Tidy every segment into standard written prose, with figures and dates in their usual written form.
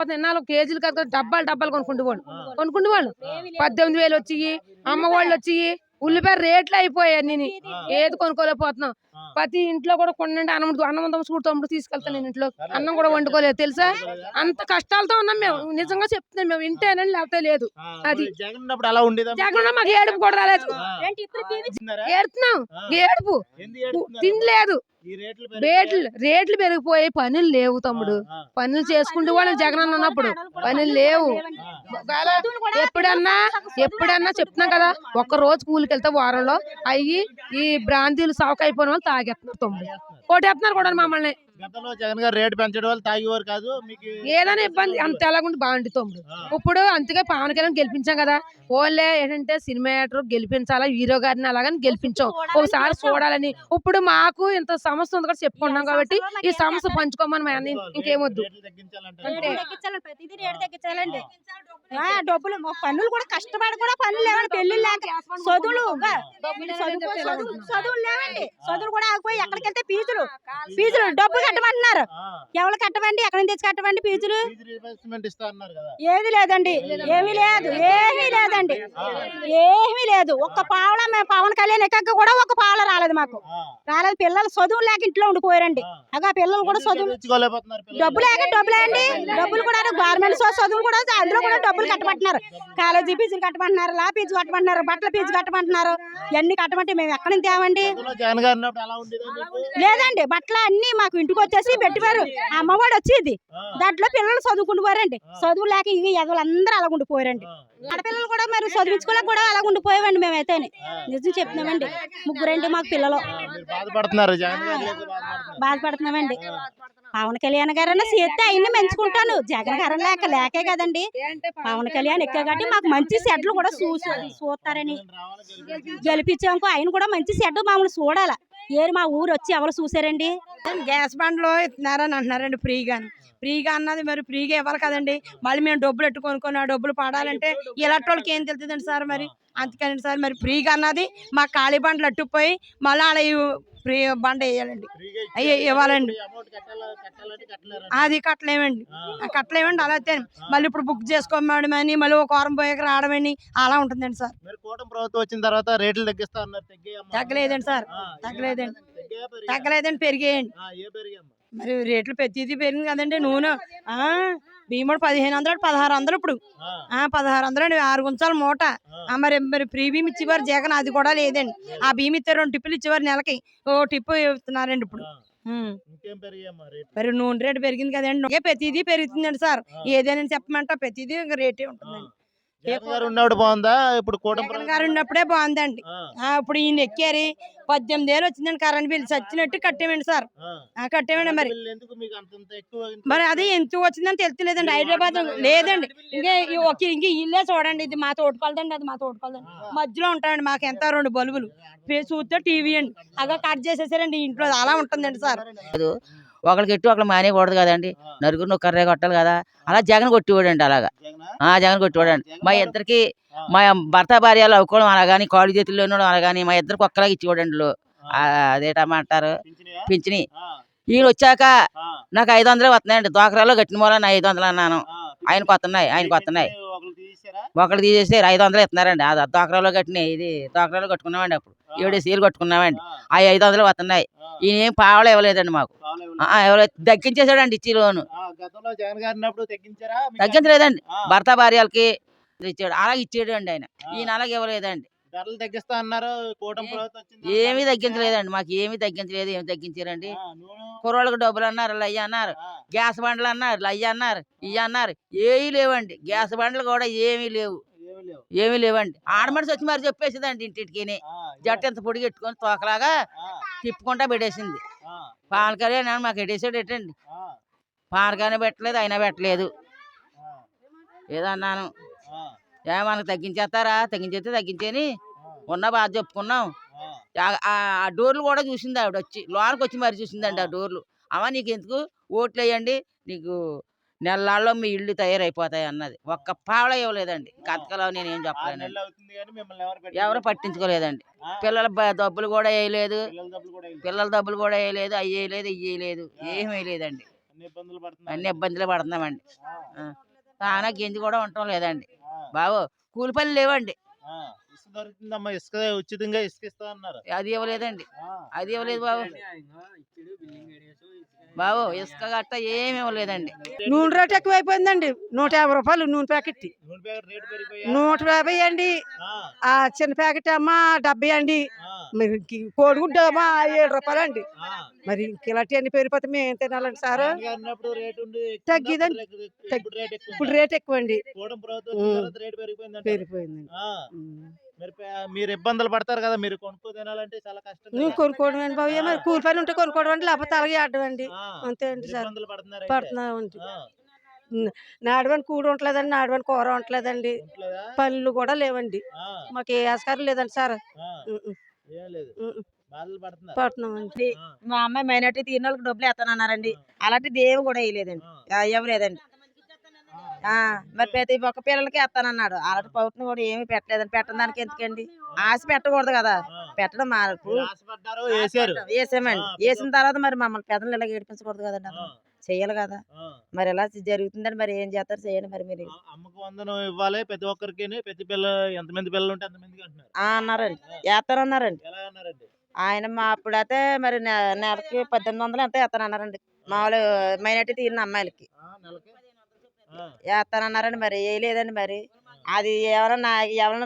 4 కేజీలు కాదు డబ్బాలు కొనుక్కుంటూ వాళ్ళు 18,000 వచ్చి అమ్మ వాళ్ళు వచ్చి ఉల్లిపాయ రేట్లు అయిపోయాయి. అన్ని ఏది కొనుక్కోలేకపోతున్నాం. ప్రతి ఇంట్లో కూడా కొనండి అన్నం తమ్ముడు తీసుకెళ్తాను. నేను ఇంట్లో అన్నం కూడా వండుకోలేదు తెలుసా. అంత కష్టాలతో ఉన్నాం మేము. నిజంగా చెప్తున్నాం మేము. ఇంటేనండి లేకపోతే లేదు. అది జగన్ మాకు ఏడుపు కూడా రాలేదు. ఏడుతున్నాం. ఏడుపు తినలేదు. రేట్లు పెరిగిపోయి పనులు లేవు తమ్ముడు. పనులు చేసుకుంటూ వాళ్ళు జగన్ ఉన్నప్పుడు పనులు లేవు. ఎప్పుడన్నా చెప్తున్నాం కదా. ఒక్క రోజు కూలికి వెళ్తే వారంలో అయ్యి ఈ బ్రాంతీలు సాకు అయిపోయిన వాళ్ళు తాగేస్తున్నారు తమ్ముడు. కొట్టేస్తున్నారు కూడా మమ్మల్ని. జగన్ గారు రేటు పెంచడం వల్ల తాగేవారు కాదు. ఏదైనా ఇబ్బంది అంత ఎలాగుండి బాగుంది తమ్ముడు. ఇప్పుడు అంతగా పవన్ కళ్యాణ్ గెలిపించాం కదా. ఓన్లే ఏంటంటే సినిమా యాక్టర్ గెలిపించాలా, హీరో గారిని అలాగని గెలిపించాం. ఒకసారి చూడాలని. ఇప్పుడు మాకు ఇంత సమస్య ఉంది కూడా చెప్పుకున్నాం కాబట్టి ఈ సమస్య పంచుకోమని ఇంకేమొద్దు. డబ్బులు పనులు కూడా కష్టపడి కూడా పనులు లేవండి. పెళ్లిళ్ళు లేక చదువులు లేవండి. చదువులు కూడా ఆగిపోయి ఎక్కడికి వెళ్తే ఫీజులు డబ్బులు కట్టమంటున్నారు. ఎవరు కట్టవండి? ఎక్కడి నుంచి తెచ్చి కట్టవండి ఫీజులు? ఏది లేదండి. ఏమీ లేదు. ఒక్క పావల మేము పవన్ కళ్యాణ్ ఎక్కక కూడా ఒక పావల రాలేదు. మాకు రాలేదు. పిల్లలు చదువు లేక ఇంట్లో ఉండిపోయారండి. అగా పిల్లలు కూడా చదువు డబ్బులేండి. డబ్బులు కూడా గవర్నమెంట్ చదువులు కూడా అందులో కూడా డబ్బులు కట్టమంటున్నారు. కాలేజీ ఫీజులు కట్టమంటున్నారు, లా ఫీజు కట్టమంటున్నారు, బట్టల ఫీజు కట్టమంటున్నారు. ఇవన్నీ కట్టమంటే మేము ఎక్కడి నుంచి తేవండి? లేదండి. బట్టలు అన్ని మాకు ఇంటికి వచ్చేసి పెట్టివారు. అమ్మవాడు వచ్చేది దాంట్లో పిల్లలు చదువుకుంటూ పోరండి. చదువు లేక ఇవి ఎదవలందరూ అలా ఉండిపోయారండి. ఆడపిల్లలు కూడా మరి చదివించుకోలేక కూడా అలా ఉండిపోయామండి. మేమైతే నిజం చెప్తున్నామండి. ముగ్గురండి మాకు పిల్లలు. బాధపడుతున్నామండి. పవన్ కళ్యాణ్ గారన్నా చేస్తే ఆయన్ని మెంచుకుంటాను. జగన్ గారు లేకే కదండి. పవన్ కళ్యాణ్ ఎక్కే కాబట్టి మాకు మంచి సెట్లు కూడా చూస్తారని గెలిపించాము. ఆయన కూడా మంచి సెట్ మమ్మల్ని చూడాల. ఏరు మా ఊరు వచ్చి ఎవరు చూసారండి? గ్యాస్ బండ్లో ఇస్తున్నారని అంటున్నారండి. ఫ్రీగా అన్నది మరి ఫ్రీగా ఇవ్వాలి కదండి. మళ్ళీ మేము డబ్బులు ఎట్టుకొనుకొని ఆ డబ్బులు పడాలంటే ఇలాంటి వాళ్ళకి ఏం తెలుతుందండి సార్? మరి అందుకని సార్ మరి ఫ్రీగా అన్నది మా ఖాళీ బండ్లు అట్టుకుపోయి మళ్ళీ అలా ఫ్రీ బండ వేయాలండి. ఇవ్వాలండి. అది కట్టలేమండి. అలా మళ్ళీ ఇప్పుడు బుక్ చేసుకోమని మళ్ళీ ఒక వారం పోయాక రావడమని అలా ఉంటుందండి సార్. ప్రభుత్వం వచ్చిన తర్వాత రేట్లు తగ్గలేదండి సార్. తగ్గలేదండి. పెరిగాయండి. మరి రేట్లు ప్రతిదీ పెరిగింది కదండి. నూనె బియ్యముడు 1500 1600 ఇప్పుడు 1600 6 గుంచాల మూట. మరి ఫ్రీ బియ్యం ఇచ్చేవారు జగన్. అది కూడా లేదండి. ఆ బియ్యం ఇస్తే 2 టిప్పులు ఇచ్చేవారు నెలకి. ఓ టిప్పు ఇస్తున్నారండి ఇప్పుడు. మరి నూనె రేటు పెరిగింది కదండి. ప్రతిదీ పెరుగుతుందండి సార్. ఏదైనా చెప్పమంటా ప్రతిదీ రేటే ఉంటుందండి. బాగుందా? ఇప్పుడు జగన్ గారు ఉన్నప్పుడే బాగుందండి. ఇప్పుడు ఈయన ఎక్కారు 18,000 వచ్చిందండి కరెంట్ బిల్. చచ్చినట్టు కట్టేమండి సార్. కట్టేమండి. మరి అది ఎంత వచ్చిందని తెలుస్తలేదండి. హైదరాబాద్ లేదండి. ఇంక ఇల్లే చూడండి. ఇది మా తోటకొలదండి. అది మా తోటకొలదండి. మధ్యలో ఉంటాయండి. మాకు ఎంత 2 బల్బులు చూస్తే టీవీ అండి. అలా కట్ చేసేసారండి. ఇంట్లో అలా ఉంటుందండి సార్. ఒకరికి ఎట్టు ఒకరు మానేయకూడదు కదండి. నలుగురు కర్రే కొట్టాలి కదా. అలా జగన్ కొట్టివాడండి. అలాగా జగన్ కొట్టివాడండి. మా ఇద్దరికి మా భర్త భార్యలు అవ్వుకోవడం అలాగాని కాళ్ళు చేతుల్లో అలాగాని మా ఇద్దరికి ఒక్కలాగా ఇచ్చేవాడండి. అదేటమంటారు పింఛని. ఈయన వచ్చాక నాకు 500 వస్తున్నాయండి. దోకరాలో కట్టిన మూల 500 అన్నాను. ఆయనకు వస్తున్నాయి. ఒకళ్ళు తీసేస్తే 500 ఇస్తున్నారండి. దోకరాలో కట్టినాయి. ఇది దోకరాలో కట్టుకున్నామండి. అప్పుడు 7 సీలు కట్టుకున్నామండి. అవి 500 వస్తున్నాయి. ఈయన ఏం పావలో ఇవ్వలేదండి మాకు. తగ్గించేసాడండి ఇచ్చి లోను. తగ్గించలేదండి. భర్త భార్యలకి ఇచ్చాడు. అలాగే ఇచ్చాడు అండి ఆయన. ఈయన అలాగే ఇవ్వలేదండి. ఏమీ తగ్గించలేదండి. మాకు ఏమీ తగ్గించలేదు. ఏమి తగ్గించారండి? కుర్రోళ్ళకి డబ్బులు అన్నారు, అయ్యి అన్నారు. గ్యాస్ బండ్లు అన్నారు, అయ్యి అన్నారు, ఇవి అన్నారు. ఏమీ లేవండి. గ్యాస్ బండ్లు కూడా ఏమీ లేవండి. ఆడమనిషి వచ్చి మరి చెప్పేసిందండి. ఇంటికి జట్టు ఎంత పొడిగి ఎట్టుకొని తోకలాగా తిప్పుకుంటా పెట్టేసింది. పవన్ కళ్యాణ్ మాకు ఎట్టేసాడు. ఎట్టండి పవన్ కళ్యాణ్ పెట్టలేదు, అయినా పెట్టలేదు. ఏదో అన్నాను. మనకు తగ్గించేస్తారా? తగ్గించేస్తే తగ్గించేని ఉన్న బాధ చెప్పుకున్నాం. ఆ డోర్లు కూడా చూసింది ఆవిడ వచ్చి. లోనకి వచ్చి మరి చూసిందండి ఆ డోర్లు. అమ్మ నీకు ఎందుకు ఓట్లు వేయండి, నీకు నెలల్లో మీ ఇళ్ళు తయారైపోతాయి అన్నది. ఒక్క పావలా ఇవ్వలేదండి. అంతకలా నేను ఏం చెప్పలేను. ఎవరు పట్టించుకోలేదండి. పిల్లల డబ్బులు కూడా వేయలేదు. అవి వేయలేదు, ఇవి వేయలేదు. ఏమీ వేయలేదండి. అన్ని ఇబ్బందులు పడుతున్నారు. అన్ని ఇబ్బందులు పడుతున్నామండి. ఆ, చాలా గెంజి కూడా ఉండటం లేదండి ఆ, బాబు. కూలి పనులు లేవండి. ఆ. ఇసుక దొరుకుతుందమ్మా, ఇసుక ఉచితంగా ఇసుక ఇస్తా అన్నారు. అది ఇవ్వలేదండి. ఆ, అది ఇవ్వలేదు బాబు. బాబు ఇసుక గట్ట ఏమి ఇవ్వలేదండి. నూనె రేట్ ఎక్కువైపోయిందండి. 150 రూపాయలు నూనె ప్యాకెట్. నూనె ప్యాకెట్ రేటు పెరిగిపోయా? 150 అండి. ఆ, ఆ చిన్న ప్యాకెట్ అమ్మ 70 అండి. ఆ, మరి కోడిగుడ్డు అమ్మ 7 రూపాయలు అండి. ఆ. మరి ఇలాంటివన్నీ పెరిగిపోతే మేము ఏం తినాలండి సార్? జగన్ గారు ఉన్నప్పుడు రేటు ఉండి ఎక్కువ ఉందా? తగ్గిదండి. ఇప్పుడు రేట్ ఎక్కువ ఇప్పుడు ఉందా? రేట్ ఎక్కువ అండి. కూటమి ప్రభుత్వం వచ్చిన తర్వాత రేటు పెరిగిపోయిందంట. పెరిగిపోయిందండి. ఆ, మరి మీరు ఇబ్బందులు పడతారు కదా, మీరు కొనుక్కో తినాలంటే చాలా కష్టం నువ్వు కదా. కొనుక్కోవడం అండి బాబు. మరి కూలి పని ఉంటే కొనుక్కోవడం అండి, లేకపోతే అలాగే ఆడడం అండి. ఆ, అంతే అండి మీరు సార్. ఇబ్బందులు పడుతున్నారు. పడుతున్నామండి. నాడవని కూడు ఉండలేదండి, నాడవని కూర ఉండలేదండి. పనులు కూడా లేవండి. మాకు ఏ ఆస్కారం లేదండి సార్. ఏం లేదు, బాధలు పడుతున్నారు. పడుతున్నామండి. ఆ, మా అమ్మాయి మైనార్టీ తీరిన వాళ్ళకి డబ్బులు ఎత్తానన్నారండి. అలాంటిది ఏమి కూడా వేయలేదండి. ఇవ్వలేదండి. మరి ప్రతి ఒక్క పిల్లలకి ఎత్తానన్నాడు. అలాంటి ప్రభుత్వం కూడా ఏమి పెట్టలేదండి. పెట్టడం దానికి ఎందుకండి? ఆశ పెట్టకూడదు కదా. పెట్టడం మీరు ఆశపడ్డారు, వేసారు. వేసామండి. వేసిన తర్వాత మరి మమ్మల్ని పెద్దలు ఇలా ఏడిపించకూడదు కదండి. ఆ, చెయ్యాలి కదా. ఆ. మరి ఎలా జరుగుతుందని మరి ఏం చేస్తారు చేయండి మరి మీరు. అమ్మకు వందనం ఇవ్వాలి ప్రతి ఒక్కరికి, ప్రతి పిల్ల ఎంతమంది పిల్లలు ఉంటే అంతమందికి అంటున్నారు. అన్నారండి. వేస్తానన్నారండి. ఎలా అన్నారండి? ఆయన మా అప్పుడైతే మరి నెలకి 1800 ఎంత వేస్తానన్నారండి. మామూలు మైనార్టీ తీరిన అమ్మాయిలకి నెలకి? ఆ, వేస్తానన్నారండి. మరి వేయలేదండి. మరి అది ఎవరైనా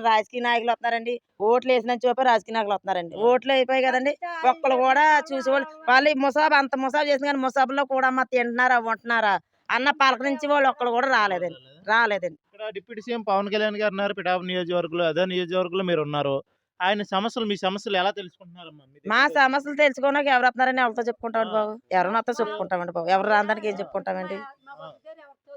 రాజకీయ నాయకులు వస్తున్నారండి. ఓట్లు వేసిన చూపే రాజకీయ నాయకులు వస్తున్నారండి. ఓట్లు అయిపోయి కదండి. ఒక్కళ్ళు కూడా చూసేవాళ్ళు వాళ్ళు ముసాబు అంత ముసాబు చేసిన కానీ ముసాబులో కూడా అమ్మ తింటున్నారా ఉంటున్నారా అన్న పలకరించి వాళ్ళు ఒక్కళ్ళు కూడా రాలేదండి. ఇక్కడ డిప్యూటీ సీఎం పవన్ కళ్యాణ్ గారు ఉన్నారు పిఠాపు నియోజకవర్గంలో. అదే నియోజకవర్గంలో మీరు ఉన్నారు. ఆయన సమస్యలు, మీ సమస్యలు ఎలా తెలుసుకుంటున్నారమ్మా? మీ మా దగ్గరికి సమస్యలు తెలుసుకోవడానికి ఎవరు వస్తున్నారని ఎవరితో చెప్పుకుంటామండి బాబు. ఎవరైనా వస్తే చెప్పుకుంటామండి బాబు. ఎవరు రాదానికి ఏం చెప్పుకుంటామండి?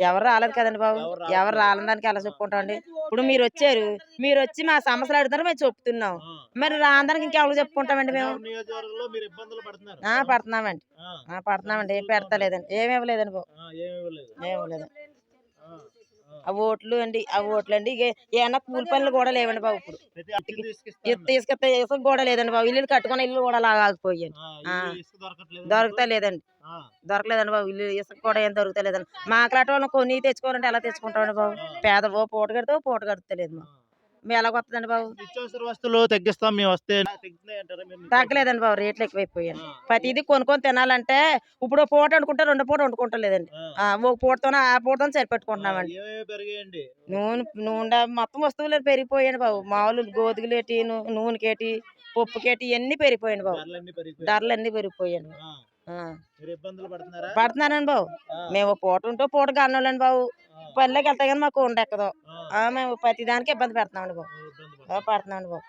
ఎవరు రాలేదు కదండి బాబు. ఎవరు రాలేదానికి ఎలా చెప్పుకుంటామండి? ఇప్పుడు మీరు వచ్చారు, మీరు వచ్చి మా సమస్యలు అడుగుతారు, మేము చెప్తున్నాం. మరి రాదానికి ఇంకెవరు చెప్పుకుంటామండి మేము? పిఠాపు నియోజకవర్గంలో మీరు ఇబ్బందులు పడుతున్నారు. పడుతున్నామండి. పడుతున్నామండి. ఏం పెడతలేదండి. ఏమి ఇవ్వలేదండి బాబు. ఏమీ ఇవ్వలేదు. ఏమి ఇవ్వలేదు. ఆ, ఆ. ఆ ఓట్లు అండి, ఏమన్నా కూలి పనులు కూడా లేవండి బాబు. ఇప్పుడు ప్రతి అతిథి తీసుకొస్తారు. తీసుకొస్తే ఇసుక కూడా లేదండి బాబు. ఇల్లు కట్టుకున్న ఇల్లు కూడా అలా ఆగిపోయాయి. ఇసుక దొరకట్లేదు. దొరకతా లేదండి. దొరకలేదండి బాబు. ఇల్లు ఇసుక కూడా ఏం దొరకలేదండి. మా అక్కలాంటి వాళ్ళని కొన్ని తెచ్చుకోవాలంటే ఎలా తెచ్చుకుంటామండి బాబు? పేద పూట కడితే పూట కడతలేదు మాకు. మేము ఎలాగొస్తుందండి బాబు? నిత్యావసర వస్తువులు తగ్గిస్తాం మేము వస్తే తగ్గుతున్నాయి అంటారా మీరు? తగ్గలేదండి బాబు. రేట్లు ఎక్కువైపోయాయి. ప్రతిదీ కొనుక్కొని తినాలంటే ఇప్పుడు పూట వండుకుంటే 2 పూట వండుకుంటలేదండి. ఒక పూటతోనే ఆ పూటతో సరిపెట్టుకుంటున్నామండి. ఏమేమి పెరిగాయండి? నూనె మొత్తం వస్తువులు పెరిగిపోయాయండి బాబు. మామూలు గోధుగులేటి నూనెకేటి పప్పుకేటి ఇవన్నీ పెరిగిపోయాయండి బాబు. ధరలన్నీ పెరిగిపోయాయి. ధరలన్నీ పెరిగిపోయాయండి. మీరు ఇబ్బందులు పడుతున్నారా? పడుతున్నానండి బాబు. మేము పూట ఉంటూ పూట కానోళ్ళండి బాబు. పనిలోకి వెళ్తా కానీ మాకు ఉండెక్కదు. మేము ప్రతి దానికి ఇబ్బంది పెడుతున్నామండి బాబు. ఇబ్బంది పడుతున్నారు. పడుతున్నామండి బాబు.